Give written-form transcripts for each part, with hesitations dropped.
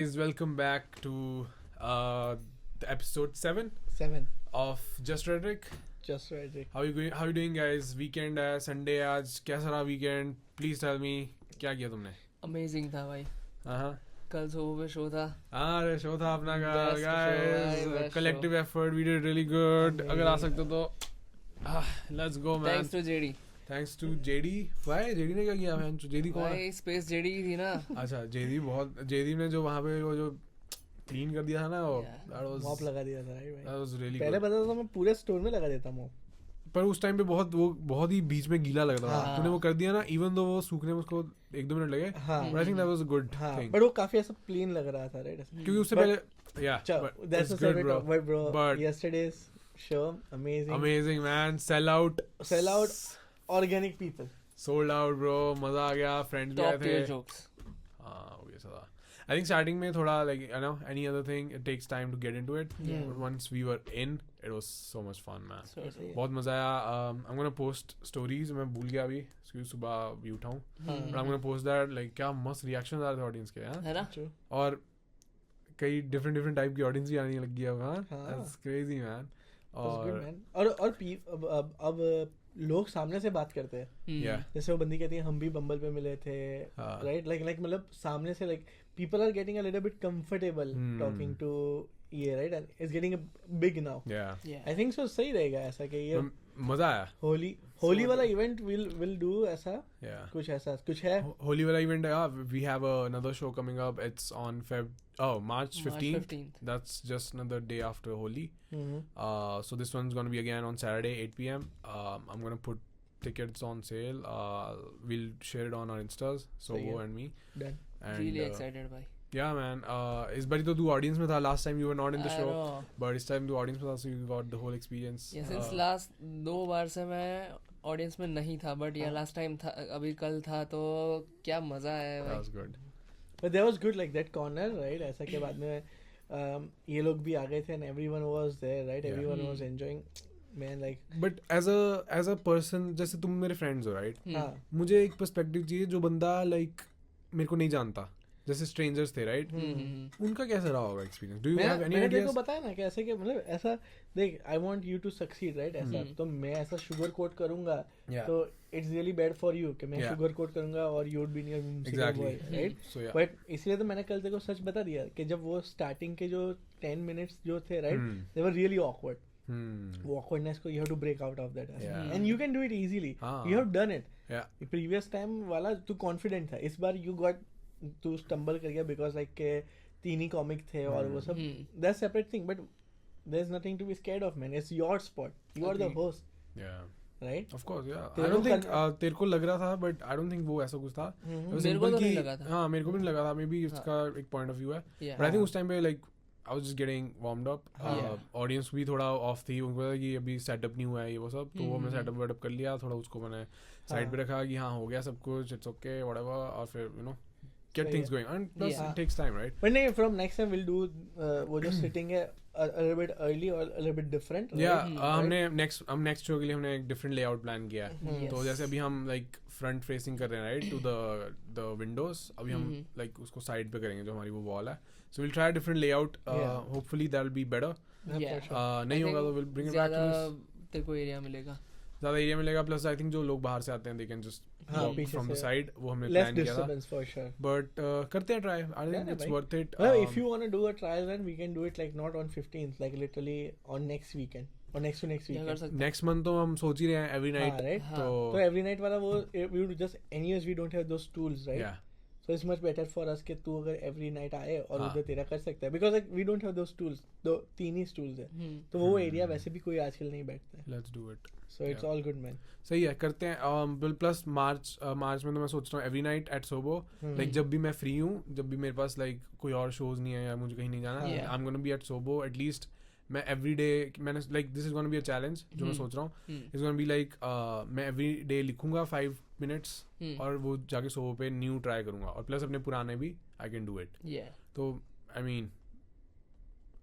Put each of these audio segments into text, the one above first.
Guys, welcome back to the episode 7 7 of Just Rhetoric. just right Rick. How you doing guys? Weekend है, Sunday है आज, कैसा रहा weekend? Please tell me, क्या किया तुमने? अमेजिंग था भाई. हाँ कल सुबह पे शो था. अरे शो था अपना का Best show भाई, guys. best Collective effort, we did really good. Amazing. अगर आ सकते तो let's go man. Thanks to JD. Thanks to JD. Why? JD ने क्या किया? JD कौन है? भाई स्पेस जेडी थी ना. अच्छा JD ने जो वहाँ पे वो जो क्लीन कर दिया था ना वो Yeah. that मॉप was लगा दिया था भाई. that was really पहले good. पता था मैं पूरे स्टोर में लगा देता मॉप. पर उस टाइम पे बहुत ही बीच में गीला लग रहा था. हाँ. तूने वो कर दिया ना, इवन दो वो सूखने में उसको 1-2 मिनट लगे. हाँ But I think that was a good हाँ thing. बट वो काफी ऐसा क्लीन लग रहा था राइट. क्योंकि उससे But- पहले yeah, but That's it's the good, separate bro. topic, bro. But Yesterday's show amazing. amazing man, sell out, Organic people. sold out bro. मजा आ गया. Friends भी आए टॉप थे. Tier jokes. हाँ वो ये था. I think starting में थोड़ा like you know any other thing it takes time to get into it. Yeah. But once we were in, it was so much fun man. ऐसे ही. बहुत मजा आया. I'm gonna post stories. मैं भूल गया अभी क्योंकि सुबह भी उठा हूँ. हाँ. But I'm gonna post that like क्या मस्त reactions आ रहे थे audience के. हाँ है ना. True. और कई डिफरेंट टाइप की ऑडियंस भी आने लगी है. हाँ हाँ. That's crazy man. That's good, और man. अब लोग सामने से बात करते हैं. yeah जैसे वो बंदी कहती है हम भी बम्बल पे मिले थे हाँ. राइट लाइक मतलब सामने से like people are getting a little bit comfortable talking to ये right and it's getting big now. yeah I think so सही रहेगा ऐसा कि ये मजा आया. होली वाला इवेंट विल डू ऐसा yeah कुछ है. होली वाला इवेंट है. we have another show coming up. It's on March 15th. That's just another day after Holi. Mhm. So this one's gonna be again on Saturday 8 p.m. I'm gonna put tickets on sale. We'll share it on our instas, सही Sobo है. and me. Done. And really excited भाई. yeah man, इस बारी तो तू audience में था. Last time you were not in the I show, know. but इस टाइम तू ऑडियंस में था, so you got the whole experience. ये सिंस लास्ट 2 बार से मैं ऑडियंस में नहीं था बट ये हाँ. लास्ट टाइम था. अभी कल था तो क्या मजा आया That भाई. was good. But that was good like that corner right ऐसा के बाद में ये लोग भी आ गए थे and everyone was there right. Yeah. Everyone Hmm. was enjoying man like But as a person, जैसे तुम मेरे फ्रेंड्स हो राइट, हम्म. हाँ. मुझे एक पर्सपेक्टिव चाहिए जो बंदा लाइक मेरे को नहीं जानता. जैसे स्ट्रेंजर्स थे राइट, उनका कैसा रहा होगा experience? Do you have any मैंने तेरे को आइडियाज? बताया ना कि ऐसे कि मतलब ऐसा देख I want you to succeed right ऐसा हम्म. तो मैं ऐसा शुगर कोट करूंगा Yeah. तो it's really bad for you कि मैं Yeah. शुगर कोट करूंगा और you would be near Exactly. Right. So yeah. But इसलिए तो मैंने कल तेरे को सच बता दिया कि जब वो स्टार्टिंग के जो 10 मिनट्स जो थे right they were really awkward. वो ऑकवर्डनेस को you have to break out of that Yeah. And you can do it easily. हाँ. You have done it. Yeah. Previous time वाला तू कॉन्फिडेंट था. इस बार यू गॉट तू स्टम्बल कर गया बिकॉज लाइक के 3 ही कॉमिक थे और वो सब that's separate thing but there is nothing to be scared of man. It's your spot. You are the Agreed. Host Yeah. Right. Of course, yeah. तेरे I don't को think तेरे को लग रहा था, but I don't think वो ऐसा कुछ था. It was मेरे को simple तो नहीं कि- लगा था. हाँ मेरे को भी नहीं लगा था. Maybe इसका एक पॉइंट ऑफ व्यू है. Yeah. But I think उस टाइम पे like I was just getting warmed up. Yeah. Audience भी थोड़ा ऑफ थी. उनको लगा कि अभी सेटअप नहीं हुआ है ये वो सब, तो वो मैं सेटअप वेटअप कर लिया. थोड़ा उसको मैंने साइड पे रखा कि हाँ हो गया सब कुछ, इट्स ओके व्हाटएवर, और फिर you know get सही things है. going. And plus Yeah. it takes time, right? But नहीं from next time will do वो जो सिटिंग है a little bit early or a little bit different. Yeah, right? हमने next show के लिए हमने एक डिफरेंट लेआउट प्लान किया है. Yes. तो जैसे अभी हम लाइक फ्रंट फेसिंग कर रहे हैं राइट टू द विंडोज. अभी हम लाइक उसको साइड पे करेंगे जो हमारी वो वॉल है. So will try different layout. Yeah. Hopefully that will be better. Yeah, Yeah. for sure. नहीं I होगा तो think will bring it back ज्यादा टू तेरे को एरिया मिलेगा. ज़्यादा एरिया मिलेगा. प्लस आई थिंक जो लोग बाहर से आते हैं दे कैन जस्ट हाँ, वॉक पीछे फ्रॉम द से. साइड. वो हमने Less प्लान किया था. disturbance for sure. बट करते हैं try. I think Yeah, it's भाई. Worth it. Well, if you want to do a trial run, we can do it like not on 15th, like literally on next weekend or next to next क्या कर weekend. सकते. Next month तो हम सोच ही रहे हैं every हाँ, night. right? हाँ. So तो every night वाला वो we would just anyways we don't have those tools, right? yeah. So it's much better for us कि तू अगर every night आए और हाँ. उधर तेरा कर सकता है because like we don't have those tools. दो 3 ही tools है. तो वो एरिया वैसे भी कोई आजकल नहीं बैठता है. Let's do it. So it's Yeah. all good, man. सही है करते हैं. प्लस मार्च में तो मैं सोच रहा हूँ एवरी नाइट एट सोबो. लाइक जब भी मैं फ्री हूँ, जब भी मेरे पास लाइक कोई और शोज नहीं है या मुझे कहीं नहीं जाना, Yeah. I am gonna be at SoBo at least. मैं एवरी डे मैंने like this is gonna be a challenge जो मैं सोच रहा हूँ. इज गोना बी लाइक मैं एवरी डे लिखूंगा 5 मिनट्स और वो जाके सोबो पे न्यू ट्राई करूंगा. और प्लस अपने पुराने भी I can do it. Yeah. तो आई मीन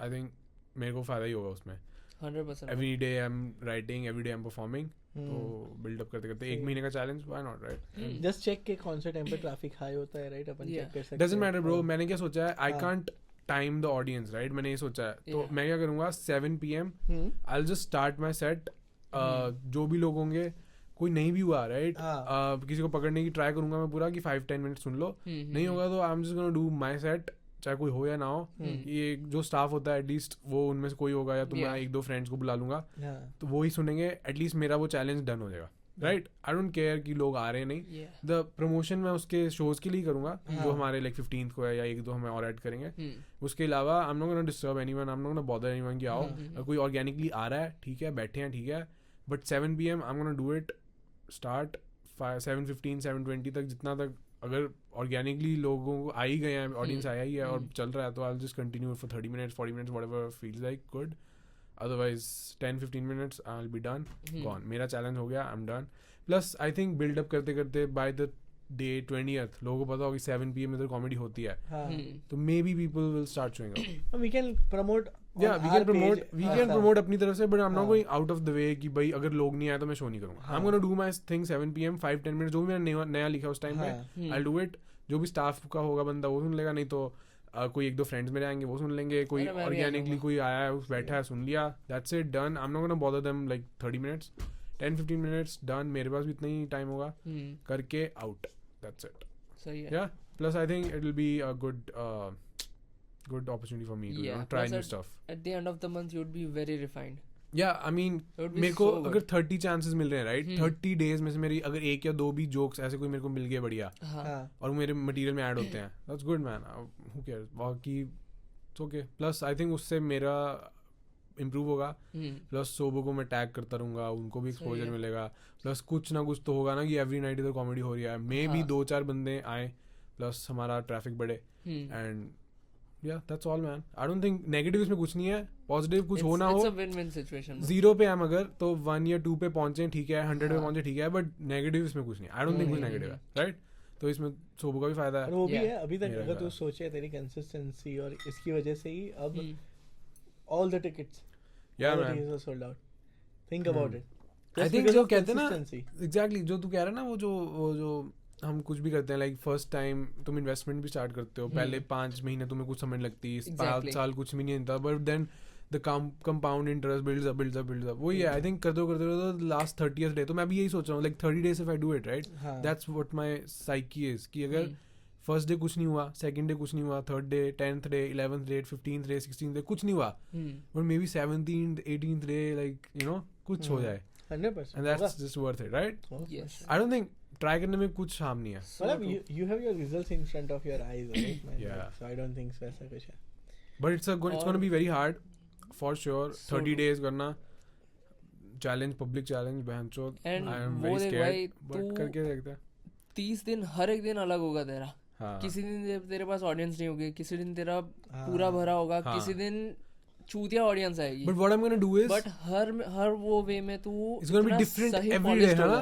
आई थिंक मेरे को फ़ायदा ही होगा उसमें. 100%. Every day I am writing, every day I am performing, तो बिल्डअप करते करते एक महीने का challenge, why not, right? Just check के कौन से टाइम पे ट्रैफिक हाई होता है, राइट? अपन चेक कर सकते हैं. Doesn't matter bro. मैंने क्या सोचा है, I can't time the audience, right? मैंने ये सोचा है, तो मैं क्या करूँगा, 7 PM I will just start my set. जो भी लोग होंगे, कोई नहीं भी हुआ, राइट? किसी को पकड़ने की ट्राई करूंगा मैं पूरा कि 5-10 मिनट सुन लो. नहीं होगा तो I am just gonna do my set, चाहे कोई हो या ना हो. ये जो स्टाफ होता है एटलीस्ट वो उनमें से कोई होगा, या तो मैं 1-2 फ्रेंड्स को बुला लूंगा, तो वो ही सुनेंगे. एटलीस्ट मेरा वो चैलेंज डन हो जाएगा, राइट? आई डोंट केयर कि लोग आ रहे हैं नहीं. द प्रमोशन मैं उसके शोज के लिए करूंगा, जो हमारे लाइक 15th को है, या 1-2 हमें और ऐड करेंगे. उसके अलावा I am not gonna disturb anyone, I am not gonna bother anyone कि आओ. अगर कोई ऑर्गेनिकली आ रहा है, ठीक है, बैठे हैं, ठीक है, but 7 PM I am gonna do it. Start 7:15 7:20 तक, जितना तक अगर ऑर्गेनिकली लोगों को आ ही गए हैं, ऑडियंस आया ही है और चल रहा है, तो I will just continue for 30 minutes 40 minutes whatever feels like good. Otherwise 10-15 minutes I will be done, gone. मेरा चैलेंज हो गया, I am done. Plus I think build up करते करते बाय द डे 20th लोगों को पता होगा कि 7 PM इधर कॉमेडी होती है, तो maybe people will start showing up. We can promote, we can promote अपनी तरफ से, but I'm not going out of the way कि भाई अगर लोग नहीं आए तो मैं शो नहीं करूँगा. I'm gonna do my thing 7 PM 5-10 minutes, जो भी मैंने नया लिखा उस टाइम पे, I'll do it. जो भी स्टाफ का होगा बंदा वो सुन लेगा, नहीं तो कोई 1-2 फ्रेंड्स मेरे आएंगे वो सुन लेंगे, कोई ऑर्गेनिकली कोई आया है बैठा है सुन लिया, that's it, done. I'm not gonna bother them like 30 minutes 10-15 minutes done. मेरे पास भी इतना ही टाइम होगा, करके out, that's it. सही है. Yeah, plus I think it will be a good opportunity for me to try new stuff. At the end of the month you would be very refined. Yeah, I mean मेरे को अगर 30 chances मिल रहे हैं, right? 30 days में से मेरी अगर 1 या 2 भी जोक्स ऐसे कोई मेरे को मिल गए बढ़िया, और मेरे मटेरियल में ऐड होते हैं, that's good man. Who cares? बाकी it's okay. Plus I think उससे मेरा इम्प्रूव होगा. प्लस सोबो को मैं टैग करता रहूँगा, उनको भी एक्सपोजर मिलेगा. प्लस कुछ ना कुछ तो होगा ना कि एवरी नाइट इधर कॉमेडी हो रही है, मे बी 2-4 बंदे आए, प्लस हमारा ट्रैफिक बढ़े. And yeah, that's all man. I don't think negative इसमें कुछ नहीं है, positive कुछ हो ना हो, it's a win-win situation. 0 पे हम अगर तो 1 या 2 पे पहुंचे, ठीक है, 100 पे पहुंचे, ठीक है, बट नेगेटिव इसमें कुछ नहीं. I don't think कुछ नेगेटिव है, राइट? तो इसमें सोबो का भी फायदा है. वो भी है. अभी तक अगर तू सोचे तेरी कंसिस्टेंसी और इसकी वजह से ही अब all the tickets, yeah man, are sold out. Think about it. I think जो कहते हैं ना, exactly जो तू कह रहा है ना, वो जो हम कुछ भी करते हैं, लाइक फर्स्ट टाइम तुम इन्वेस्टमेंट भी स्टार्ट करते हो, पहले 5 महीने तुम्हें कुछ समझ लगती है, 5 साल कुछ भी नहीं था, but then the compound interest builds up. वही है. आई थिंक करते लास्ट 30th डे, तो मैं भी यही सोच रहा हूँ, like 30 days if I do it, right, that's what my psyche is, कि अगर फर्स्ट डे कुछ नहीं हुआ, सेकंड डे कुछ नहीं हुआ, third day, 10th day, 11th day, 15th day, 16th day कुछ नहीं हुआ, but may be 17th 18th day, like you no कुछ हो जाए, 100%, and that's just worth it, right? Yes. I don't think try करने में कुछ हार्म नहीं है. मतलब you have your results in front of your eyes, right man? Yeah. So I don't think ऐसा कुछ है. But it's going to be very hard for sure. 30 days करना चैलेंज, पब्लिक चैलेंज, बहनचोद. I am very scared, but करके देखते हैं. 30 दिन हर एक दिन अलग होगा तेरा. किसी दिन तेरे पास ऑडियंस नहीं होगी, किसी दिन तेरा पूरा भरा होगा, किसी दिन चूतिया ऑडियंस आएगी. But what I'm gonna do is, but हर वो वे में तू it's gonna be different every day, है ना?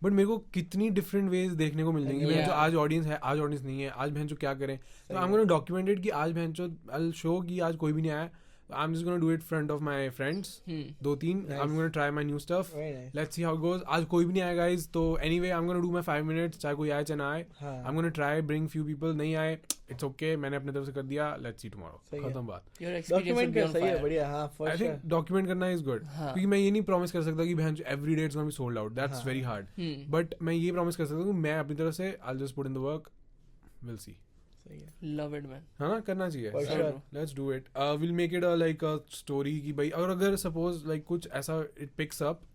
But मेरे को कितनी different ways देखने को मिल जाएंगी. जो आज ऑडियंस है, आज ऑडियंस नहीं है, आज बहनचोद क्या करें, तो I'm gonna document it कि आज बहनचोद I'll show कि आज कोई भी नहीं आया. I'm just gonna do it in front of my friends, 2-3. I'm gonna try my new stuff. Let's see how it goes. आज कोई भी नहीं आया guys, तो anyway I'm gonna do my 5 minutes, चाहे कोई आए चाहे ना आए. I'm gonna try bring few people. नहीं आए, it's okay, मैंने अपने तरफ से कर दिया. Let's see tomorrow. खत्म बात. Document कर सही है, बढ़िया. हाँ, for sure. I think document करना is good. क्योंकि मैं ये नहीं promise कर सकता कि बहन every day it's gonna be sold out. That's very hard. But मैं ये promise कर सकता हूँ कि मैं अपनी तरफ से I'll just put in the work. We'll see. Love it man. हाँ, करना चाहिए. Sure. Let's do it. We'll make it like a story कि भाई अगर suppose like कुछ ऐसा it picks up,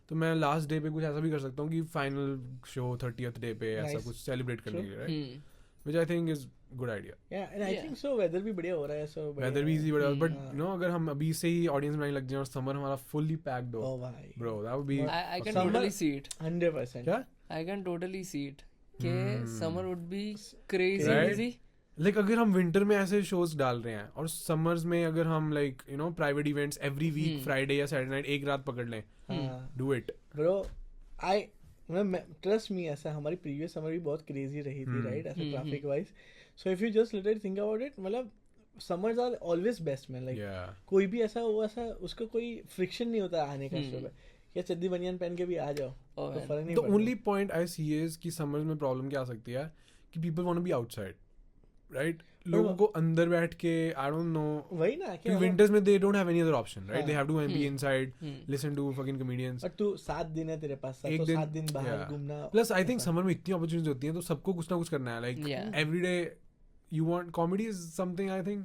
तो मैं लास्ट डे पे कुछ ऐसा भी कर सकता हूँ कि फाइनल शो 30th डे पे ऐसा कुछ सेलिब्रेट करने के लिए, right? Which I think is good idea. Yeah, and I think so weather भी बढ़िया हो रहा है, so weather भी easy बढ़िया, but you know अगर हम अभी से ही ऑडियंस बनाने लग जाएं और समर हमारा fully packed हो, bro, that would be. I can totally see it. 100%. क्या? I can totally see it. कि summer would be crazy busy. Like अगर हम विंटर में ऐसे शोज डाल रहे हैं और समर्स में अगर हम like you know private events every week Friday या सैटरडे नाइट एक रात पकड़ लें, do it bro. Trust me, ऐसा हमारी प्रीवियस समर भी बहुत क्रेजी रही थी, राइट, ऐसे traffic wise. So if you just literally think about it, मतलब summers are always best man, like Yeah. कोई भी ऐसा उसका कोई friction नहीं होता आने का शो में, या चड्डी बनियान पहन के भी आ जाओ तो फर्क नहीं The पड़ता. only point I see is कि summers में problem क्या आ सकती है कि people want to be outside, right? लोगों को अंदर बैठ के I don't know. वही ना क्योंकि winters में they don't have any other option, right? हाँ. They have to be inside, listen to fucking comedians. और तू 7 दिन है तेरे पास, एक तो दिन- 7 दिन बाहर yeah. घूमना. Plus I think summer में इतनी opportunities होती हैं तो सबको कुछ ना कुछ करना है, like Yeah. every day you want comedy is something I think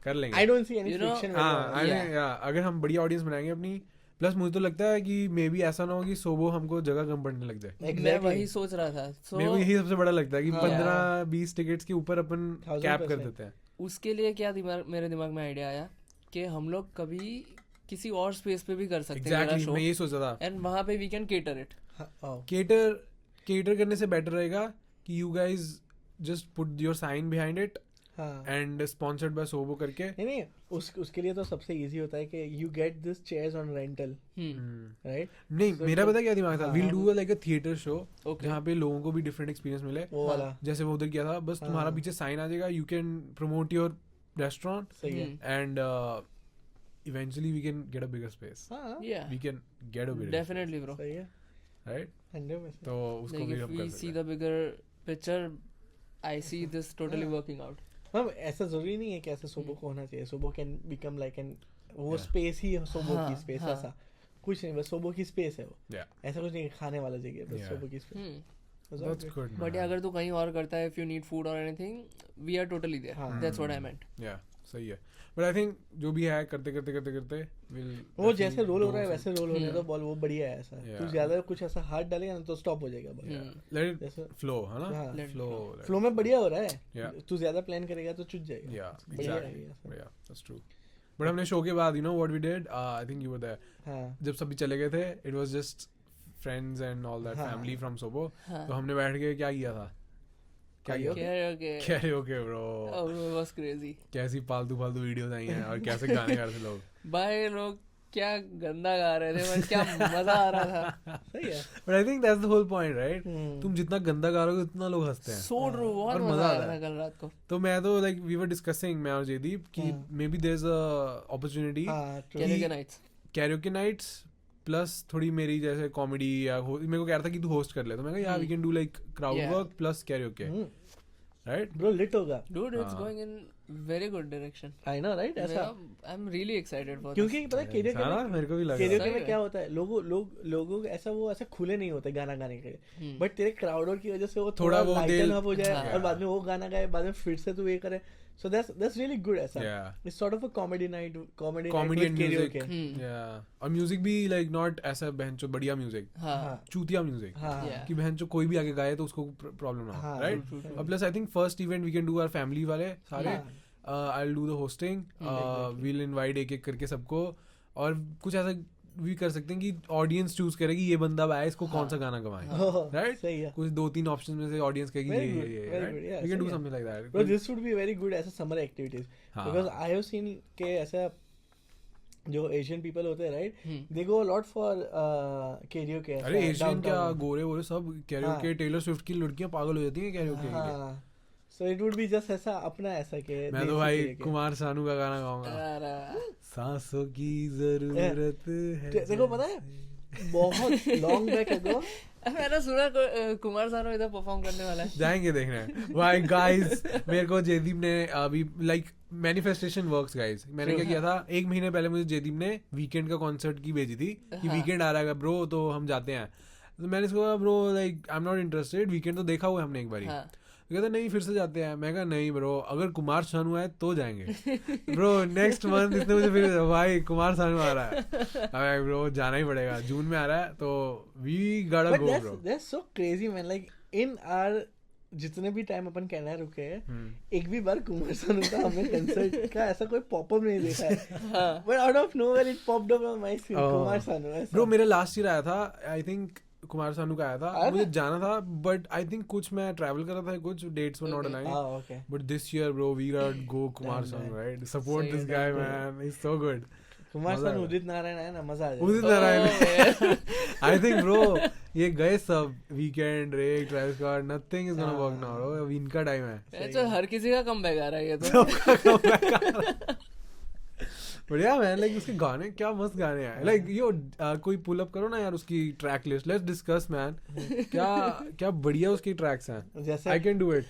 कर लेंगे. I don't see any You know, friction. हाँ, I Yeah. think, yeah, अगर हम बड़ी ऑडियंस बनाएंगे अपनी, प्लस मुझे तो लगता है कि मे बी ऐसा ना हो कि सोबो हमको जगह कम पड़ने लग जाए. मैं वही सोच रहा था. So मेरे को यही सबसे बड़ा लगता है कि हाँ. 15-20 टिकट्स के ऊपर अपन 1000% कैप कर देते हैं. उसके लिए क्या मेरे दिमाग में आइडिया आया कि हम लोग कभी किसी और स्पेस पे भी कर सकते हैं एग्जैक्टली शो, मैं यही सोच रहा था. एंड वहाँ पे we can cater it. Cater करने से बेटर रहेगा कि you guys just put your sign behind it हाँ. एंड स्पॉन्सर्ड बाय सोबो करके. नहीं उसके लिए तो सबसे इजी होता है कि you get this chairs on rental, right? नहीं, मेरा पता क्या दिमाग था, हाँ. We'll do like a theatre show Okay. जहाँ पे लोगों को भी डिफरेंट एक्सपीरियंस मिले, वो वाला जैसे वो उधर किया था. बस तुम्हारा हाँ. पीछे साइन आ जाएगा, you can promote your restaurant सही है. and eventually we can get a bigger space. हाँ Yeah, We can get a bigger definitely bro. सही है, right? 100%. तो उसको Like भी if हम we कर see सकते the bigger picture, I see this totally working out. मतलब ऐसा जरूरी नहीं है कि ऐसा सोबो को होना चाहिए. सोबो कैन बिकम लाइक एन वो Yeah. स्पेस ही सोबो हाँ, की स्पेस, हाँ. ऐसा कुछ नहीं, बस सोबो की स्पेस है वो. Yeah. ऐसा कुछ नहीं कि खाने वाला जगह, बस Yeah. सोबो की space. That's good. But man. अगर तू कहीं और करता है, if you need food or anything, we are totally there. हाँ. That's what I meant. Yeah, सही है. But I think जो भी है करते we'll वो जैसे definitely रोल हो do रहा है some- वैसे रोल हो रहा है तो बॉल वो बढ़िया है ऐसा. Yeah. तू ज्यादा कुछ ऐसा हार्ड डालेगा ना तो स्टॉप हो जाएगा बॉल. Yeah. Let it जैसे flow, है ना? हाँ. Let it Flow. फ्लो में बढ़िया हो रहा है. Yeah. तू ज्यादा प्लान करेगा तो चुट जाएगा. Yeah, बढ़िया exactly. रहेगा ऐसा. Yeah, that's true. But हमने शो के बाद, you know what we did? I think you were there. हाँ. जब सभी चले गए थे, it was just friends and all that हाँ. family from Sobo. हाँ. तो हमने बैठ के क्या किया था? क्या किया? Okay. Karaoke, bro. Oh, it was crazy. कैसी फालतू वीडियोस आई हैं और कैसे गाने गा रहे थे लोग. भाई लोग क्या गंदा गा रहे थे, बस क्या मजा आ रहा था. सही है. But I think that's the whole point, right? हम्म. तुम जितना गंदा गा रहे हो उतना लोग हंसते हैं. So true, बहुत और मजा मजा आया आता था है. कल रात को. तो मैं तो like we were discussing मैं और जयदीप कि हाँ. maybe there's a opportunity हाँ, true. Karaoke nights. karaoke nights plus थोड़ी मेरी जैसे कॉमेडी या मेरे को कह रहा था कि तू होस्ट कर ले, तो मैं कहा यार we can do like crowd Yeah. Work plus karaoke, hmm. Right? Bro, lit होगा. Dude, it's हाँ. going in very good direction. I know, right? ऐसा. I'm really excited for क्योंकि this. पता है karaoke हाँ, में मेरे को भी लगा. karaoke सही में है. क्या होता है, लोगों को ऐसा वो ऐसे खुले नहीं होते गाना गाने के लिए, हम्म. बट तेरे क्राउडर की वजह से वो थोड़ा थोड़ा वो लाइटन दिल- अप हो जाए हाँ. और बाद में वो गाना गाए, बाद में फिर से तू ये करे. So that's really good ऐसा. Yeah. It's sort of a comedy night Comedy with and music. karaoke. Hmm. Yeah. और म्यूजिक भी लाइक नॉट ऐसा बहनचो बढ़िया म्यूजिक, हाँ. हाँ. चूतिया म्यूजिक हाँ. Yeah. कि बहनचो कोई भी आगे गाए तो उसको प्रॉब्लम ना हो, हाँ, राइट? true, true. और plus I think first event we can do our family वाले सारे. हाँ. I will do the hosting, Exactly. We'll invite एक एक करके सबको, और कुछ ऐसा भी कर सकते हैं कि ऑडियंस चूज करे कि ये बंदा आया इसको कौन सा गाना गवाए, Oh, राइट? सही है. कुछ 2-3 ऑप्शन में से ऑडियंस कहेगी Very ये good, ये, very right? good, yeah, We can do सही है. something like that. Bro, this would be very good as a summer activities. हाँ. Because I have seen के ऐसा जो एशियन पीपल होते हैं, right, Hmm. They go lot for karaoke. अरे Asian क्या गोरे वोरे सब कैरियोके, हाँ. टेलर स्विफ्ट की लड़कियां पागल हो जाती हैं कैरियोके के लिए. हाँ. So it would be just ऐसा अपना ऐसा के मैं तो भाई कुमार सानू का गाना गाऊंगा, अरे, सांसों की जरूरत है. देखो पता है बहुत लॉन्ग बैक अगो मैंने सुना कुमार सानू इधर परफॉर्म करने वाला है. जाएंगे देखने. भाई गाइस मेरे को जयदीप ने अभी लाइक मैनिफेस्टेशन वर्क्स गाइस. मैंने क्या किया था, 1 महीने पहले मुझे जयदीप ने वीकेंड का कॉन्सर्ट की भेजी थी कि हाँ. वीकेंड आ रहा है ब्रो तो हम जाते हैं. तो मैंने इसको कहा bro like I am not interested, weekend तो देखा हुआ है हमने एक बारी. हाँ. कहता नहीं फिर से जाते हैं. मैं कहा नहीं ब्रो, अगर कुमार सानू आए तो जाएंगे. ब्रो नेक्स्ट मंथ इसने मुझे फिर भाई कुमार सानू आ रहा है, अबे ब्रो जाना ही पड़ेगा, जून में आ रहा है तो we gotta but go bro. That's so crazy man. Like in our जितने भी टाइम अपन कहना रुके हैं, एक भी बार कुमार सानू का हमने कंसर्ट का ऐसा कोई पॉपअप नहीं देखा है. But out of nowhere it popped up on my screen, Kumar Sanu ऐसा. ब्रो मेरा लास्ट ईयर आया था, आई थिंक कुमार सानू का आया था, आया मुझे था? जाना था बट आई थिंक कुछ मैं ट्रैवल कर रहा था, कुछ dates were not aligned. Okay. But this year bro we got go Kumar Damn, Sanu, man. Right? Support सही दिस है, guy damn man, he is so good. Kumar Sanu Udit Narayan है ना, मजा आ जाएगा। Udit Narayan I think bro ये गए सब Weeknd Ray Travis Scott nothing is gonna work now bro, इनका टाइम है। तो हर किसी का कमबैक आ रहा है ये तो। सबका कमबैक आ रहा है। बढ़िया मैन, लाइक उसके गाने क्या मस्त गाने हैं। लाइक यो कोई पुल अप करो ना यार उसकी track list, let's discuss man. क्या क्या बढ़िया उसकी ट्रैक्स हैं। जैसे आई कैन डू इट।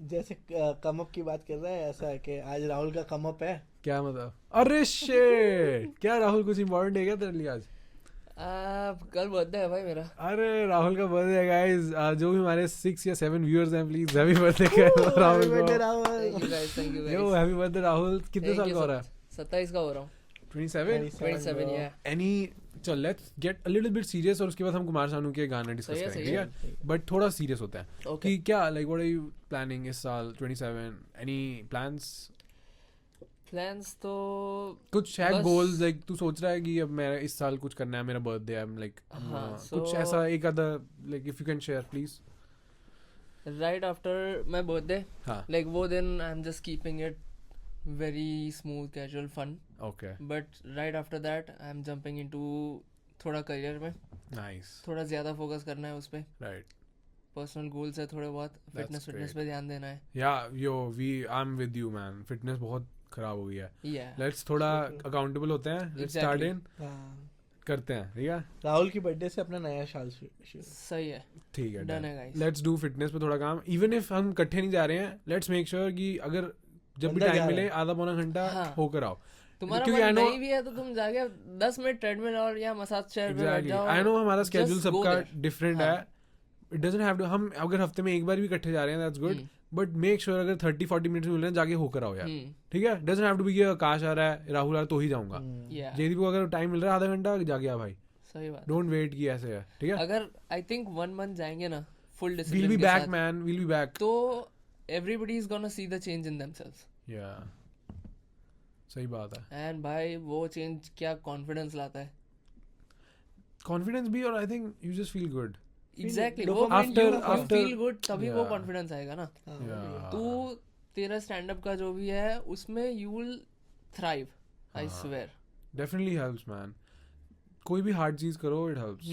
जैसे कम अप की बात कर रहा है, ऐसा है कि आज राहुल का कम अप है। क्या मतलब? अरे शिट, क्या राहुल कुछ इंपॉर्टेंट है क्या तेरे लिए आज? कल बर्थडे है भाई मेरा। अरे राहुल का बर्थडे है गाइस। जो भी हमारे 6 या 7 व्यूअर्स हैं प्लीज हैप्पी बर्थडे करो राहुल को। Thank you guys, thank you guys. Yo happy birthday Rahul. कितने साल का हो रहा है? 27 का हो रहा हूँ। 27 या एनी चल let's get a little bit serious और उसके बाद हम कुमार सानू के गाने डिस्कस करेंगे, ठीक है? बट थोड़ा सीरियस होता है कि क्या like what are you planning इस साल 27? एनी प्लान्स तो कुछ है गोल्स लाइक तू सोच रहा है कि अब मैं इस साल कुछ करना है, मेरा बर्थडे है लाइक कुछ ऐसा एक आधा like if you can share please. Right after my birthday like वो दिन I am just keeping it very smooth casual fun, okay, but right after that I am jumping into थोड़ा career में nice थोड़ा ज़्यादा focus करना है उस पे, right, पर्सनल गोल्स है थोड़े बहुत, फिटनेस पे ध्यान देना है। I am with you man, fitness बहुत खराब हो गई है। Let's yeah. थोड़ा अकाउंटेबल होते हैं, लेट्स स्टार्ट इन करते हैं, ठीक है? राहुल की बर्थडे से अपना नया साल सही है, ठीक है, डन है गाइस। लेट्स डू फिटनेस पे थोड़ा काम, इवन इफ हम इकट्ठे नहीं जा रहे हैं, लेट्स मेक श्योर कि अगर जब भी टाइम मिले आधा पौना घंटा होकर आओ। तुम्हारा मन नहीं भी है तो तुम जाके 10 मिनट ट्रेडमिल और या मसाज चेयर पे बैठ जाओ। आई नो हमारा स्केड्यूल सबका डिफरेंट है, इट डजंट हैव टू, हम अगर हफ्ते में एक बार भी इकट्ठे जा रहे हैं that's good, but make sure अगर 30-40 मिनट मिल रहे हैं जाके होकर आओ यार, ठीक है? डजंट हैव टू बी आकाश आ रहा है, राहुल आ रहा है तो ही जाऊंगा। जयदीप को अगर टाइम मिल रहा है आधा घंटा जाके आ भाई, सही बात, डोंट वेट कि ऐसे है, ठीक है? अगर आई थिंक 1 मंथ जाएंगे ना full discipline will be back man, will be back, तो everybody is gonna see the change in themselves. या सही बात है। एंड भाई वो चेंज क्या कॉन्फिडेंस लाता है, कॉन्फिडेंस भी, और I think you just feel good. Exactly, वो आफ्टर फील गुड तभी वो कॉन्फिडेंस आएगा ना। तू तेरा स्टैंड अप का जो भी है उसमें you will thrive, I swear. Definitely helps man, कोई भी हार्ड चीज करो इट हेल्प्स,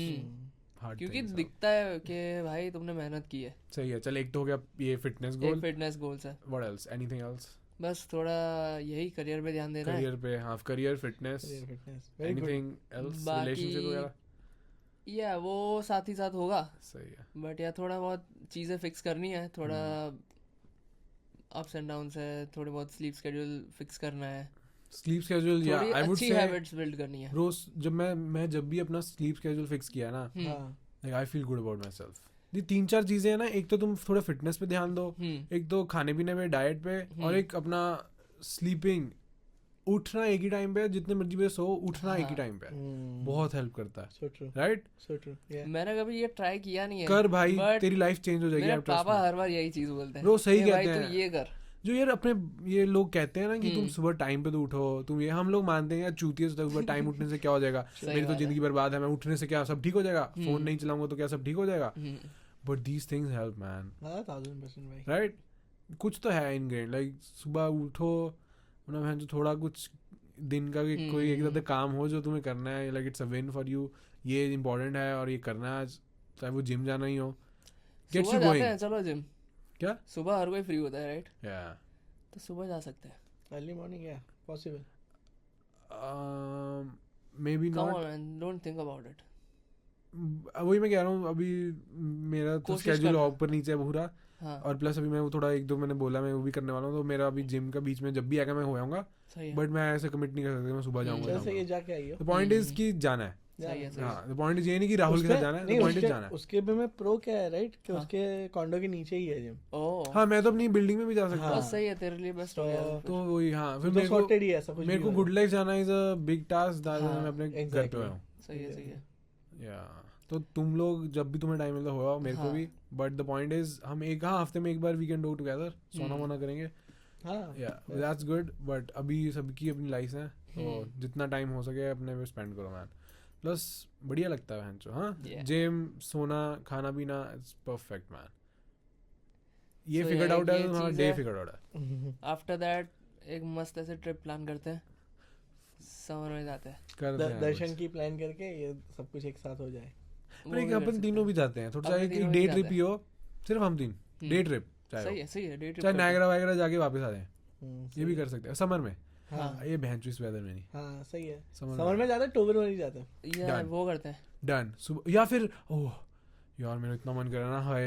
क्योंकि दिखता है कि भाई तुमने मेहनत की है। सही है, चल एक तो हो गया ये फिटनेस गोल, फिटनेस गोल्स है। What else, anything else? बस थोड़ा यही करियर पे ध्यान देना है, करियर पे, हाँ career, fitness, anything else, relationship वगैरह? या वो साथ ही साथ होगा, सही है, बट या थोड़ा बहुत चीज़ें फिक्स करनी है, थोड़ा अप्स एंड डाउन्स है, थोड़े बहुत स्लीप शेड्यूल फिक्स करना है, स्लीप शेड्यूल, या I would say habits build करनी है। रोज जब मैं जब भी अपना स्लीप शेड्यूल फिक्स किया ना, like I feel good about my self. ये 3-4 चीजें हैं ना, एक तो तुम थोड़ा फिटनेस पे ध्यान दो, एक तो खाने पीने में, डाइट पे, और एक अपना स्लीपिंग, उठना एक ही टाइम पे, जितने मर्जी पे सो, उठना एक ही टाइम पे, बहुत हेल्प करता है, राइट? मैंने कभी ये ट्राई किया नहीं है, कर भाई, तेरी लाइफ चेंज हो जाएगी। मेरे पापा हर बार यही चीज बोलते हैं, ब्रो सही कहते हैं, ये कर। जो यार अपने ये लोग कहते हैं ना कि तुम सुबह टाइम पे तो उठो, तुम ये, हम लोग मानते हैं यार चूतिया से सुबह टाइम उठने से क्या हो जाएगा, मेरी तो जिंदगी बर्बाद है, मैं उठने से क्या सब ठीक हो जाएगा, फोन नहीं चलाऊंगा तो क्या सब ठीक हो जाएगा? But these things help man, 1000% भाई, राइट? कुछ तो है इनग्रेन, लाइक सुबह उठो ना, जो थोड़ा कुछ दिन का कोई एक ज्यादा काम हो जो तुम्हें करना है, like it's a win for you, ये इम्पोर्टेंट है और ये करना है, चाहे वो जिम जाना ही हो, गेट्स यू गोइंग। चलो जिम, क्या सुबह हर कोई फ्री होता है, राइट? या तो सुबह जा सकते हैं, अर्ली मॉर्निंग, या possible, may be not, don't think about it. वही मैं कह रहा हूँ, अभी मेरा तो स्केड्यूल ऊपर नीचे है पूरा, और प्लस अभी मैं वो थोड़ा 1-2 मैंने बोला मैं वो भी करने वाला हूँ, तो मेरा अभी जिम का बीच में जब भी आएगा मैं हो जाऊंगा, बट मैं ऐसे कमिट नहीं कर सकता मैं सुबह जाऊंगा। जैसे ये जाके आइए, द पॉइंट इज कि जाना है, हाँ, द पॉइंट इज ये नहीं कि राहुल के साथ जाना है, द पॉइंट इज जाना है। उसके भी में प्रो क्या है, राइट, कि उसके कॉन्डो के नीचे ही है जिम। हाँ, मैं तो अपनी बिल्डिंग में भी जा सकता हूँ, सही है, तेरे लिए बेस्ट हो गया। तो वही, हाँ, फिर मेरे को गुड लाइफ जाना इज अ बिग टास्क, मैं अपने घर पे हूँ। सही है, या तो तुम लोग जब भी तुम्हें टाइम मिलता होगा, मेरे को भी, बट द पॉइंट इज हम एक हफ्ते में एक बार वी कैन डू टुगेदर, सोना वोना करेंगे, या दैट्स गुड। बट अभी सबकी अपनी लाइफ है, तो जितना टाइम हो सके अपने पे स्पेंड करो मैन, प्लस बढ़िया लगता है भैंचो, हाँ, जिम, सोना, खाना पीना, इट्स परफेक्ट मैन। ये फिगर्ड आउट है, डे फिगर्ड आउट है। आफ्टर दैट एक मस्त ऐसे ट्रिप प्लान करते हैं, समर में जाते हैं, करते हैं दर्शन की प्लान करके ये सब कुछ एक साथ हो जाए। पर एक अपन तीनों भी जाते हैं थोड़ा सा, एक तीनों डे भी ट्रिप जाते ही हो, सिर्फ हम 3 डे ट्रिप, सही है डे ट्रिप, चाहे नायग्रा वायग्रा जाके वापस आ जाए, ये भी सही। कर सकते हैं समर में। हाँ ये बहन इस वेदर में नहीं, हाँ सही है। समर समर में जाते हैं, अक्टूबर में नहीं जाते। या Done. वो करते हैं डन सुबह, या फिर ओह यार मेरा इतना मन कर रहा है ना, हाय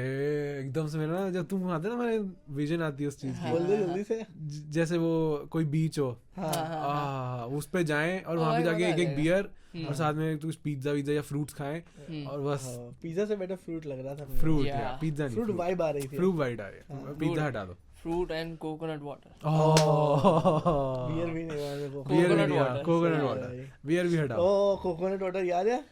एकदम से मेरा ना, जब तुम आते ना मेरे विजन आती है उस चीज की, बोल दे जल्दी से। जैसे वो कोई बीच हो, हाँ उस पे जाएं और वहां पे और जाके मजा आ एक जाएगा। बियर और साथ में कुछ पिज्जा विज्जा या फ्रूट्स खाएं और बस। पिज्जा से बेटर फ्रूट लग रहा था। Fruit Yeah. या पिज्जा नहीं, फ्रूट वाइब आ रही थी। फ्रूट वाइट आ रही है, हाँ। पिज्जा हटा दो। Fruit and coconut water, beer भी नहीं वाले को। बियर Coconut भी, water. कोकोनट सही वाटर, है। बियर भी हटाओ। ओ कोकोनट वाटर याद है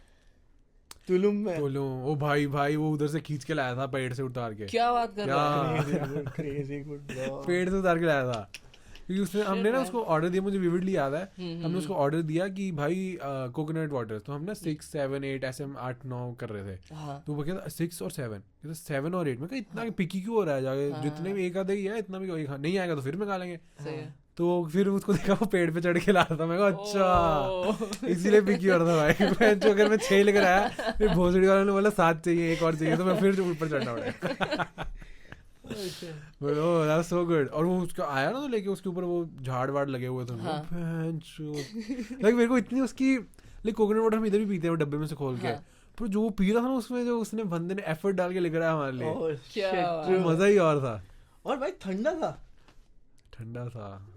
तुलुम में? बोलो ओ भाई वो उधर से खींच के लाया था पेड़ से उतार के, क्या बात कर रहा है, क्रेजी गुड ब्रो। पेड़ से उतार के लाया था, क्योंकि उसने हमने ना उसको ऑर्डर दिया, मुझे विविडली याद है, हमने उसको ऑर्डर दिया कि भाई कोकोनट वाटर, तो हम ना 6 7 8 ऐसे हम 8 9 कर रहे थे, हाँ तो वो कहता 6 और 7, कहता 7 और 8, मैं कहा इतना पिकी क्यों हो रहा है, जाके जितने भी एक आधे ही है, इतना भी नहीं आएगा तो फिर मैं खा लेंगे। सही है। तो फिर उसको देखा वो पेड़ पे चढ़ के ला रहा था, मैं कहा अच्छा इसीलिए पिकी हो रहा था भाई। मैं जो अगर मैं 6 लेकर आया, फिर भोसड़ी वालों ने बोला 7 चाहिए, एक और चाहिए, तो मैं फिर ऊपर चढ़ना पड़ा। So good. और वो उसका आया ना तो लेके, उसके ऊपर वो झाड़ वाड़ लगे हुए थे, लाइक मेरे को इतनी उसकी, लाइक कोकोनट वाटर हम इधर भी पीते हैं वो डब्बे में से खोल के, पर जो वो पी रहा था ना उसमें, जो उसने बंदे ने एफर्ट डाल के लेकर आया हमारे लिए, क्या वो मजा ही और था। और भाई ठंडा था, ठंडा था,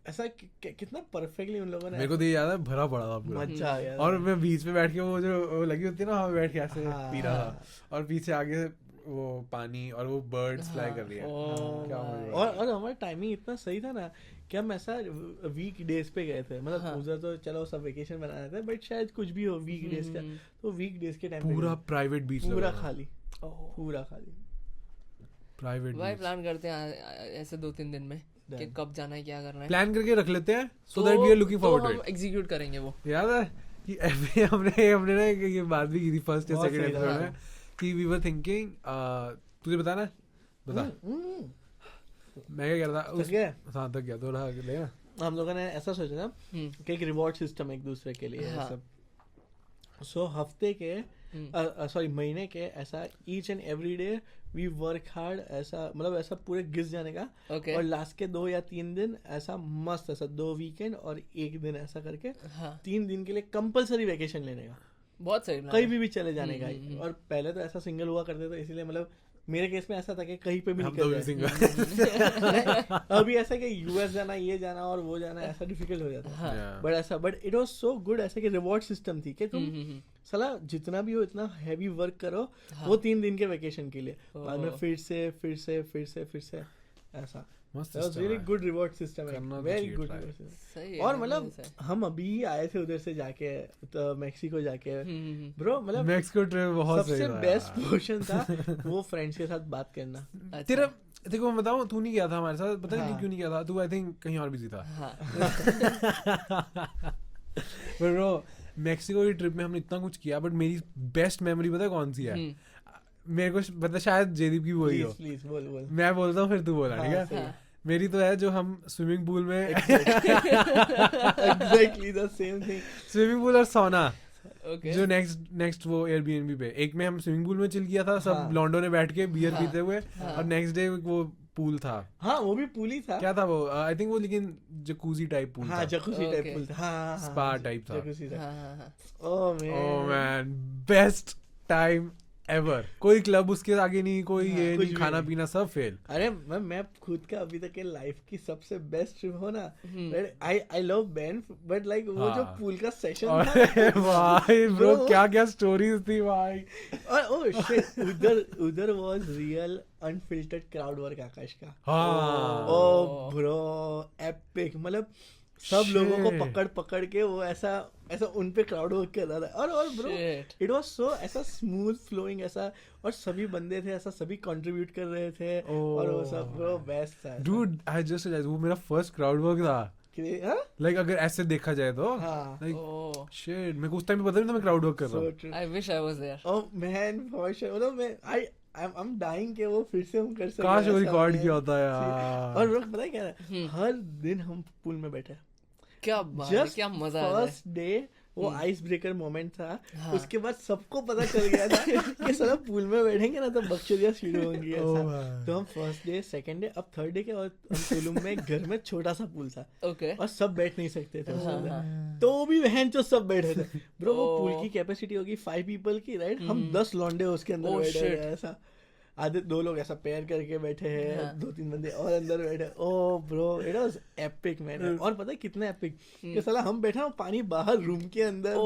ऐसा कितना परफेक्टली उन लोगों ने, मेरे को तो ये याद है भरा पड़ा था पूरा। मजा आ गया। और मैं बीच में बैठ के वो जो वो लगी होती है ना, वहाँ पे बैठ के ऐसे हाँ, पी रहा था, और पीछे आगे वो पानी और वो बर्ड्स फ्लाई कर रही है, क्या मजा। और हमारा टाइमिंग इतना सही था ना कि हम ऐसा वीक डेज पे गए थे, मतलब उधर तो चलो सब वेकेशन बना रहे थे, बट शायद कुछ भी हो वीक डेज का, तो वीक डेज के टाइम पूरा प्राइवेट बीच, पूरा खाली, पूरा खाली प्राइवेट भाई प्लान करते हैं ऐसे 2-3 दिन में कि कब जाना है, क्या करना है, प्लान करके रख लेते हैं, so that we are looking forward to हम एग्जीक्यूट करेंगे वो। याद है कि हमने ना ये बात भी की थी फर्स्ट या बहुत सेकंड सही एपिसोड में, कि वी वर थिंकिंग, तुझे बताना है, बता मैं क्या कह रहा था थक गए? हाँ तक गया थोड़ा ले ना। हम लोगों ने ऐसा सोचा था कि एक रिवॉर्ड सिस्टम एक दूसरे के लिए है सब, सो हफ्ते के सॉरी महीने के ऐसा each and every day we work hard, ऐसा मतलब ऐसा पूरे घिस जाने का, और लास्ट के 2 या 3 दिन ऐसा मस्त, ऐसा 2 वीकेंड और 1 दिन ऐसा करके 3 दिन के लिए कंपलसरी वेकेशन लेने का, बहुत सही, कहीं भी चले जाने का। और पहले तो ऐसा सिंगल हुआ करते थे, इसीलिए मतलब मेरे केस में ऐसा था कि कहीं पे भी निकल जाए। अभी ऐसा कि यूएस जाना, ये जाना और वो जाना, ऐसा डिफिकल्ट हो जाता है, बट ऐसा, but it was so good, ऐसा कि रिवॉर्ड सिस्टम थी कि तुम साला जितना भी हो इतना हैवी वर्क करो वो 3 दिन के वेकेशन के लिए, बाद में फिर से ऐसा वेरी गुड रिवॉर्ड सिस्टम है, वेरी गुड रिवॉर्ड सिस्टम। और मतलब हम अभी आए थे उधर से जाके तो मैक्सिको जाके, ब्रो मतलब मैक्सिको ट्रिप बहुत सही था, सबसे बेस्ट पोर्शन था वो फ्रेंड्स के साथ बात करना। तेरा देखो मैं बताऊं, तू नहीं गया था हमारे साथ, पता नहीं क्यों नहीं गया था तू, आई थिंक कहीं और बिजी था। पर ब्रो मैक्सिको की ट्रिप में हमने इतना कुछ किया, बट मेरी बेस्ट मेमोरी पता है कौन सी है? मेरे को पता शायद जयदीप की वही हो, प्लीज बोल मैं बोलता हूँ फिर तू बोला, ठीक है? मेरी तो है जो हम स्विमिंग पूल में exactly the same thing, swimming pool और सोना, जो नेक्स्ट वो एयरबीएनबी पे, एक में हम स्विमिंग पूल में चिल किया था सब लॉन्डो ने बैठ के बियर पीते हुए, और नेक्स्ट डे वो पूल था, हाँ वो भी पूल ही था, क्या था वो, आई थिंक वो लेकिन जकूजी टाइप पूल था, जकूजी टाइप पूल था, स्पा टाइप था, oh man best time ever, कोई क्लब उसके आगे नहीं, कोई ये नहीं, खाना पीना सब फेल। अरे मैं खुद का अभी तक के लाइफ की सबसे बेस्ट ट्रिप हो ना, I love band, but like वो जो पूल का सेशन था भाई ब्रो क्या क्या स्टोरीज थी भाई, और ओह शिट उधर was real unfiltered crowd work Akash का, ओह ब्रो एपिक, मतलब सब लोगों को पकड़ के वो ऐसा उन पे क्राउड वर्क कर रहा था, और ब्रो इट वाज सो ऐसा स्मूथ फ्लोइंग, ऐसा, और सभी बंदे थे ऐसा, सभी कंट्रीब्यूट कर रहे थे, और वो सब ब्रो बेस्ट था डूड। आई जस्ट रियलाइज वो मेरा फर्स्ट क्राउड वर्क था, लाइक अगर ऐसे देखा जाए तो, लाइक शिट मेरे को उस टाइम पे पता नहीं था मैं क्राउड वर्क कर रहा हूं। I wish I was there, oh man for sure, मतलब मैं I'm dying के वो फिर से हम कर सकते, काश वो रिकॉर्ड किया होता यार। और लोग पता है क्या है, हर दिन हम पूल में बैठे, क्या बात है, क्या मजा आ रहा है। फर्स्ट डे वो आइस ब्रेकर मोमेंट था। उसके बाद सबको पता चल गया था कि साला पूल में बैठेंगे ना तो बकचोदियां शुरू होंगी ऐसा। तो हम फर्स्ट डे, सेकंड डे, अब थर्ड डे के और तुलुम में घर में छोटा सा पूल था और सब बैठ नहीं सकते थे उसमें, तो भी बहन जो सब बैठे थे ब्रो। वो पूल की कैपेसिटी होगी 5 पीपल की, राइट? हम 10 लौंडे उसके अंदर बैठे हैं ऐसा। आधे 2 लोग ऐसा पेयर करके बैठे हैं, 2-3 बंदे और अंदर बैठे। Oh bro, it was epic man. और पता है कितना एपिक कि साला हम बैठा हूं, पानी बाहर रूम के अंदर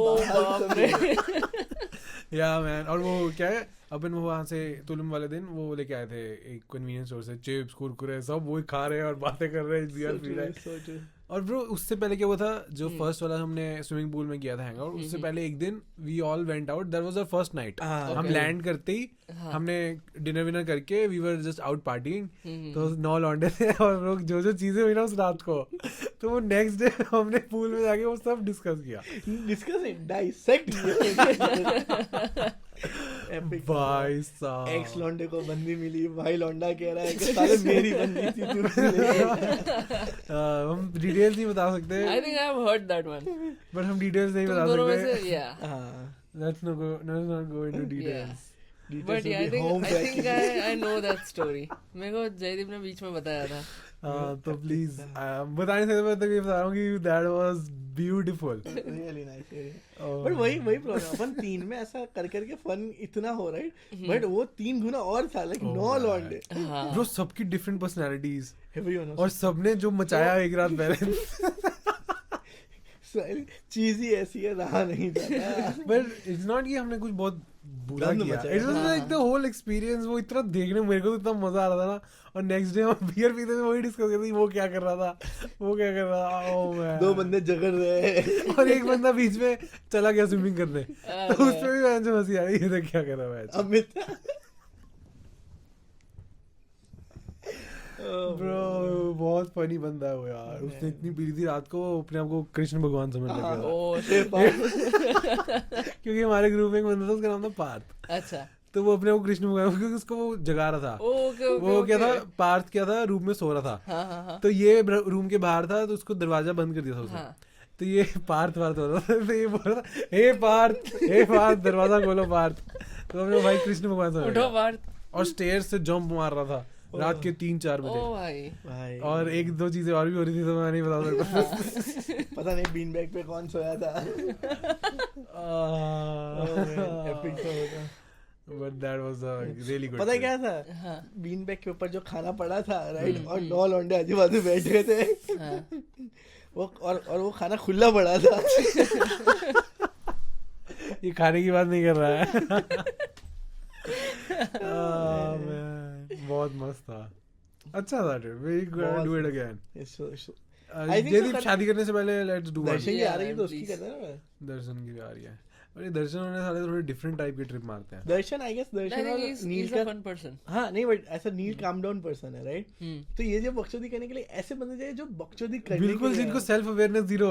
या मैन। और वो क्या है, अपन वो वहाँ से तुलुम वाले दिन वो लेके आए थे एक कन्वीनियंस स्टोर से चिप्स कुरकुरे सब, वो खा रहे हैं और बातें कर रहे हैं, बियर पी रहे हैं। और ब्रो उससे पहले क्या हुआ था, जो फर्स्ट वाला हमने स्विमिंग पूल में किया था हैंग आउट, उससे पहले एक दिन we all went out, that was our first night. हम लैंड करते ही हमने डिनर विनर करके we were just out partying. तो 9 लौंडे थे और लोग जो चीजें हुई ना उस रात को, तो वो नेक्स्ट डे हमने पूल में जाके वो सब डिस्कस किया, डाइसेक्ट भाई साहब। एक्स लौंडे को बंदी मिली, भाई लौंडा कह रहा है कि साले मेरी बंदी थी हम डिटेल्स नहीं बता सकते। I think I have heard that one. But हम डिटेल्स नहीं बता सकते। Yeah. Let's not go into details. But yeah, I think I know that story. मेरे को जयदीप ने बीच में बताया था। तो प्लीज बताने से मैं तो ये बता रहा हूँ कि that was beautiful. Really nice. But वही प्रॉब्लम, अपन 3 में ऐसा कर करके फन इतना हो रहा है, बट वो 3 गुना और था, लाइक 9 लौंडे ब्रो, सबकी डिफरेंट पर्सनालिटीज और सबने जो मचाया एक रात पहले चीज ही ऐसी है, रहा नहीं जाता। बट इट्स नॉट कि हमने कुछ बहुत बुरा किया, it was like the whole experience. वो इतना देखने में मेरे को तो इतना मजा आ रहा था ना, और नेक्स्ट डे हम बियर पीते थे, वही डिस्कस करते थे वो क्या कर रहा था, वो क्या कर रहा था। ओह मैन, 2 बंदे झगड़ रहे हैं और एक बंदा बीच में चला गया स्विमिंग करने, तो उस पे भी मैं जो हंसी आ रही है, क्या कर रहा है अमित। ब्रो बहुत फनी बंदा है वो यार। उसने इतनी पी थी रात को, अपने आप को कृष्ण भगवान समझ लग गया। क्योंकि हमारे ग्रुप में एक बंदा था, उसका नाम था पार्थ। अच्छा। तो वो अपने को कृष्ण भगवान, क्योंकि उसको वो जगा रहा था। वो क्या था, पार्थ क्या था, रूम में सो रहा था। तो ये रूम के बाहर था, तो उसको दरवाजा बंद कर दिया था उसने। तो ये पार्थ हो रहा था, तो ये बोल रहा था, हे पार्थ दरवाजा खोलो पार्थ। तो अपने भाई कृष्ण भगवान समझ गया और स्टेयर से जंप मार रहा था रात के 3-4 बजे। भाई। और 1-2 चीजें और भी हो रही थी, तो मैं नहीं बता सकता। पता नहीं बीन बैग पे कौन सोया था। एपिक तो होगा। But that was a really good पता trip. क्या था, बीन बैग के ऊपर जो खाना पड़ा था, राइट, और 9 लौंडे आजू बाजू बैठे थे। वो और वो खाना खुला पड़ा था। ये खाने की बात नहीं कर रहा है। बहुत मस्त था, अच्छा था trip. We gonna do it again. Jaydeep शादी करने से पहले लेट्स डू। दर्शन की आ रही है तो उसकी करना है ना। दर्शन की भी आ रही है, और ये दर्शन होने सारे थोड़े डिफरेंट टाइप के ट्रिप मारते हैं। दर्शन आई गेस दर्शन और नील का फन पर्सन। हाँ नहीं, बट ऐसा नील काम डाउन पर्सन है, राइट? तो ये जो बकचोदी करने के लिए ऐसे बंदे चाहिए जो बकचोदी करने बिल्कुल, जिनको सेल्फ अवेयरनेस जीरो।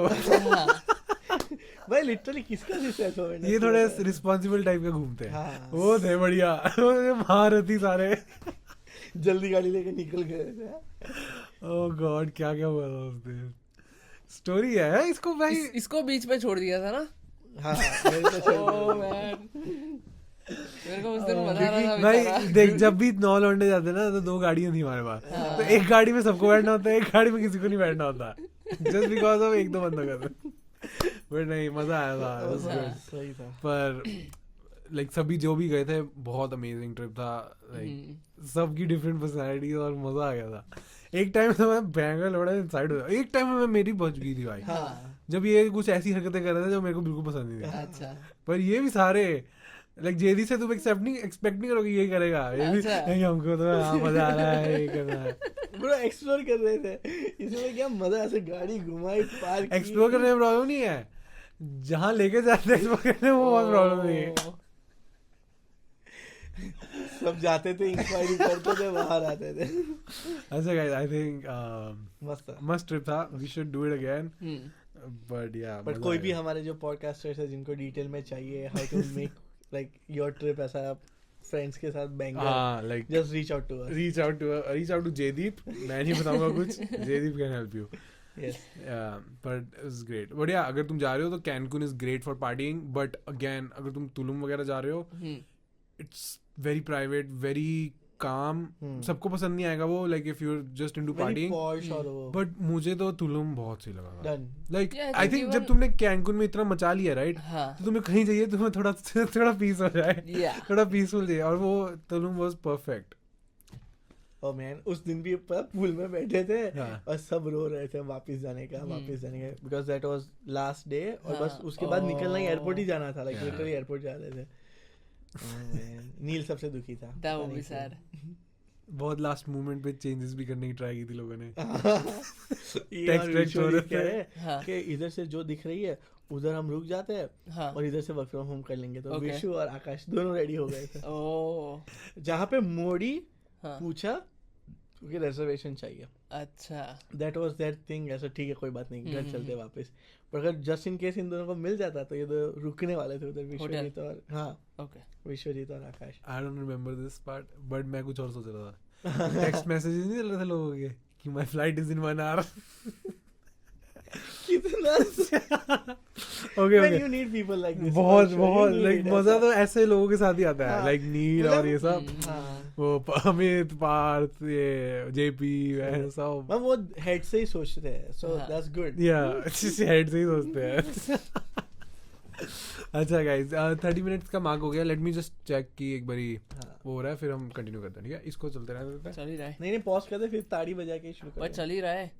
भाई लिटरली किसका भी सेल्फ अवेयरनेस। ये थोड़े रिस्पांसिबल टाइप के घूमते हैं। वो थे बढ़िया, महारथी सारे। जल्दी गाड़ी लेके निकल गए थे। ओह गॉड, क्या क्या हुआ था उस दिन। स्टोरी है इसको भाई, इसको बीच में छोड़ दिया था ना। हाँ, मेरे को उस दिन मजा आ रहा था भाई। देख, जब भी 9 लौंडे जाते ना, तो 2 गाड़ियां थी हमारे पास। तो एक गाड़ी में सबको बैठना होता है, एक गाड़ी में किसी को नहीं बैठना होता, जस्ट बिकॉज ऑफ 1-2 बंदा कर। बट नहीं, मजा आया था, सही था। पर लाइक सभी जो भी गए थे, बहुत अमेजिंग ट्रिप था। लाइक सबकी डिफरेंट पर्सनालिटी और मजा आ गया था। एक टाइम तो मैं बैंगल लोड़ा इनसाइड हो गया। एक टाइम में मेरी बच गई थी भाई। जब ये कुछ ऐसी हरकतें कर रहे थे जो मेरे को बिल्कुल पसंद नहीं थी। अच्छा। पर ये भी सारे लाइक जेदी से तुम एक्सपेक्ट नहीं करोगे ये करेगा। ये भी नहीं, हमको तो मजा आ रहा है, ये करना है। पूरा एक्सप्लोर कर रहे थे, इसमें क्या मजा, ऐसे गाड़ी घुमाई, पार्क। एक्सप्लोर करने में प्रॉब्लम नहीं है, जहाँ लेके जाते हैं एक्सप्लोर करने में वो बहुत प्रॉब्लम नहीं है। सब जाते थे, इंक्वायरी करते थे, बाहर आते थे। अच्छा गाइस, आई थिंक मस्त ट्रिप था। We should do it again. But कोई भी हमारे जो पॉडकास्टर्स है जिनको डिटेल में चाहिए how to make like your trip ऐसा फ्रेंड्स के साथ बैंगल, like just reach out to Jaydeep. मैं नहीं बताऊंगा कुछ, Jaydeep can help you. Yes. But it's great. But या अगर तुम जा रहे हो तो Cancun is great for partying. But again अगर तुम तुलुम वगैरह जा रहे हो, it's very private, very calm. सबको पसंद नहीं आएगा वो, like if you just into Very partying. posh और वो. बट मुझे तो तुलुम बहुत सही लगा. Done. Like Yeah, I think जब तुमने कैनकुन में इतना मचा लिया राइट, हाँ. तो तुम्हें कहीं चाहिए तुम्हें थोड़ा पीस हो जाए. Yeah. थोड़ा पीसफुल चाहिए, और वो तुलुम वाज परफेक्ट. Oh man, उस दिन भी पूल में बैठे थे हाँ. और सब रो रहे थे वापस जाने का because that was last day. और हाँ. बस उसके बाद निकलना ही, एयरपोर्ट ही जाना था, लाइक Yeah. लिटरली एयरपोर्ट जा रहे थे. Oh man, नील सबसे दुखी था. That would be sad. बहुत लास्ट मोमेंट पे चेंजेस भी करने की ट्राई की थी लोगों ने. टेक्स्ट हो रहे कह रहे हाँ. कि इधर से जो दिख रही है उधर हम रुक जाते हैं हाँ. और इधर से वर्क फ्रॉम होम कर लेंगे. तो Okay. विशु और आकाश दोनों रेडी हो गए थे. Oh. जहाँ पे मोड़ी हाँ. पूछा क्योंकि रिजर्वेशन चाहिए. अच्छा. That was that thing. ऐसा ठीक है कोई बात नहीं, घर चलते वापस. पर अगर जस्ट इन केस इन दोनों को मिल जाता तो ये दो रुकने वाले थे उधर, विश्वजीत और हाँ Okay. विश्वजीत और Akash. I don't remember this part, but मैं कुछ और सोच रहा था. टेक्स्ट मैसेजेस नहीं चल रहे थे लोगों के कि my flight is in 1 hour. कितना okay when you need people like this. बहुत for sure, you बहुत need लाइक it, मजा ऐसा. तो ऐसे लोगों के साथ ही आता है, हाँ. लाइक नील और ये सब. हाँ. वो अमित, पार्थ, ये जेपी सब. मैं वो हेड से ही सोचते हैं, so हाँ. that's good. या हेड से ही सोचते हैं. अच्छा गाइस, 30 मिनट्स का मार्क हो गया. लेट मी जस्ट चेक कि एक बारी हाँ. वो हो रहा है, फिर हम कंटिन्यू करते हैं. ठीक है, इसको चलते रहते हैं. चल ही रहा है. नहीं पॉज कर दे, फिर ताड़ी बजा के शुरू पर करें. चल ही रहा है.